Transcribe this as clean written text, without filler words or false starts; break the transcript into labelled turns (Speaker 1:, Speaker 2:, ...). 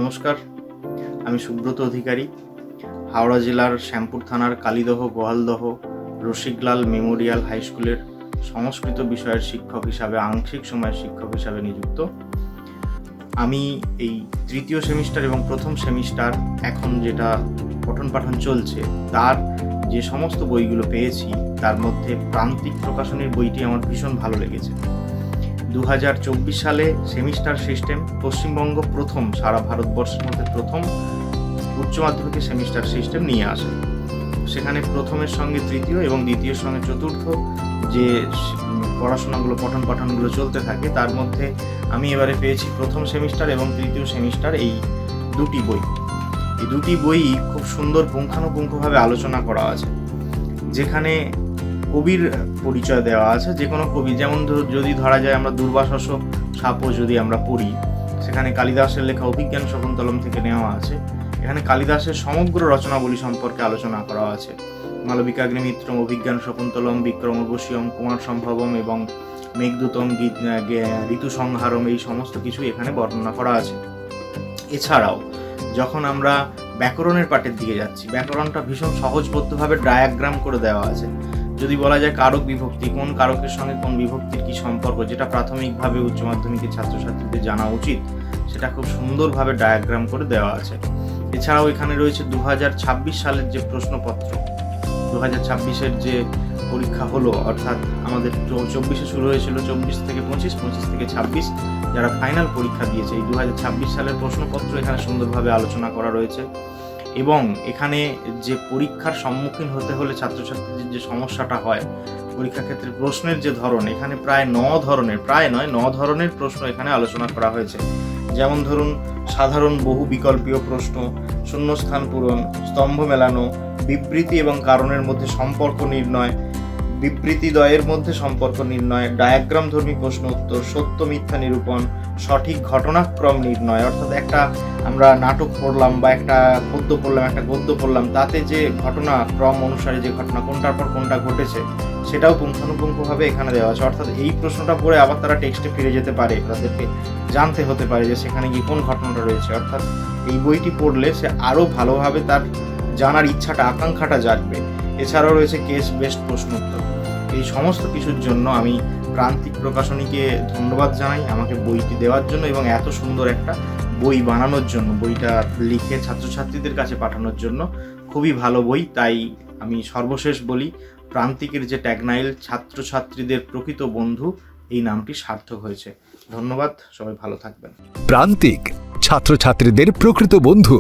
Speaker 1: নমস্কার, আমি সুব্রত অধিকারী। হাওড়া জেলার শ্যামপুর থানার কালীদহ গোয়ালদহ রসিকলাল মেমোরিয়াল হাই স্কুলের সংস্কৃত বিষয়ের শিক্ষক হিসাবে আংশিক সময়ের শিক্ষক হিসাবে নিযুক্ত। আমি এই তৃতীয় সেমিস্টার এবং প্রথম সেমিস্টার এখন যেটা পঠন পাঠন চলছে তার যে সমস্ত বইগুলো পেয়েছি তার মধ্যে প্রান্তিক প্রকাশনীর বইটি আমার ভীষণ ভালো লেগেছে। 2024 সালে সেমিস্টার সিস্টেম পশ্চিমবঙ্গ প্রথম, সারা ভারতবর্ষের মধ্যে প্রথম উচ্চ মাধ্যমিকের সেমিস্টার সিস্টেম নিয়ে আসে। সেখানে প্রথমের সঙ্গে তৃতীয় এবং দ্বিতীয়ের সঙ্গে চতুর্থ যে পড়াশোনাগুলো পঠন পাঠনগুলো চলতে থাকে তার মধ্যে আমি এবারে পেয়েছি প্রথম সেমিস্টার এবং তৃতীয় সেমিস্টার এই দুটি বই। এই দুটি বই খুব সুন্দর পুঙ্খানুপুঙ্খভাবে আলোচনা করা আছে, যেখানে কবির পরিচয় দেওয়া আছে। যে কোনো কবি, যেমন যদি ধরা যায় আমরা দুর্বাসস সাপও যদি আমরা পড়ি, সেখানে কালিদাসের লেখা অভিজ্ঞান শকুন্তলম থেকে নেওয়া আছে। এখানে কালিদাসের সমগ্র রচনাবলী সম্পর্কে আলোচনা করা আছে। মালবিকাগ্নিমিত্রম, অভিজ্ঞান শকুন্তলম, বিক্রমবশীয়ম, কুমার সম্ভবম এবং মেঘদূতম, ঋতু সংহারম, এই সমস্ত কিছু এখানে বর্ণনা করা আছে। এছাড়াও যখন আমরা ব্যাকরণের পাঠের দিকে যাচ্ছি, ব্যাকরণটা ভীষণ সহজবদ্ধভাবে ডায়াগ্রাম করে দেওয়া আছে। যদি বলা যায় কারক বিভক্তি, কোন কারকের সঙ্গে কোন বিভক্তির কি সম্পর্ক, যেটা প্রাথমিকভাবে উচ্চ মাধ্যমিকের ছাত্রছাত্রীদের জানা উচিত, সেটা খুব সুন্দরভাবে ডায়াগ্রাম করে দেওয়া আছে। এছাড়াও এখানে রয়েছে 2026 সালের যে প্রশ্নপত্র, 2026-এর যে পরীক্ষা হলো, অর্থাৎ আমাদের 24-এ শুরু হয়েছিল, 24 থেকে 25, 25 থেকে 26 যারা ফাইনাল পরীক্ষা দিয়েছে, এই 2026 সালের প্রশ্নপত্র এখানে সুন্দরভাবে আলোচনা করা রয়েছে। এবং এখানে যে পরীক্ষার সম্মুখীন হতে হলে ছাত্রছাত্রীদের যে সমস্যাটা হয় পরীক্ষা ক্ষেত্রে, প্রশ্নের যে ধরন, এখানে প্রায় 9 ধরনের প্রশ্ন এখানে আলোচনা করা হয়েছে। যেমন ধরুন, সাধারণ বহু বিকল্পীয় প্রশ্ন, শূন্যস্থান পূরণ, স্তম্ভ মেলানো, বিবৃতি এবং কারণের মধ্যে সম্পর্ক নির্ণয়, বিবৃতিদ্বয়ের মধ্যে সম্পর্ক নির্ণয়, ডায়াগ্রাম ধর্মী প্রশ্ন উত্তর, সত্য মিথ্যা নিরূপণ, সঠিক ঘটনাক্রম নির্ণয়। অর্থাৎ একটা আমরা নাটক পড়লাম বা একটা পদ্য পড়লাম, একটা গদ্য পড়লাম, তাতে যে ঘটনাক্রম অনুসারে যে ঘটনা কোনটার পর কোনটা ঘটেছে সেটাও পুঙ্খানুপুঙ্খভাবে এখানে দেওয়া আছে। অর্থাৎ এই প্রশ্নটা পড়ে আবার তারা টেক্সটে ফিরে যেতে পারে, তাদেরকে জানতে হতে পারে যে সেখানে গিয়ে কোন ঘটনাটা রয়েছে। অর্থাৎ এই বইটি পড়লে সে আরও ভালোভাবে তার জানার ইচ্ছাটা, আকাঙ্ক্ষাটা জাগবে। এছাড়াও রয়েছে কেস বেসড প্রশ্ন উত্তর। এই সমস্ত কিছুর জন্য আমি প্রান্তিক প্রকাশনীকে ধন্যবাদ জানাই আমাকে বইটি দেওয়ার জন্য এবং এত সুন্দর একটা বই বানানোর জন্য, বইটা লিখে ছাত্রছাত্রীদের কাছে পাঠানোর জন্য। খুবই ভালো বই। তাই আমি সর্বশেষ বলি, প্রান্তিকের যে ট্যাগনাইল ছাত্রছাত্রীদের প্রকৃত বন্ধু, এই নামটি সার্থক হয়েছে। ধন্যবাদ, সবাই ভালো থাকবেন।
Speaker 2: প্রান্তিক ছাত্রছাত্রীদের প্রকৃত বন্ধু।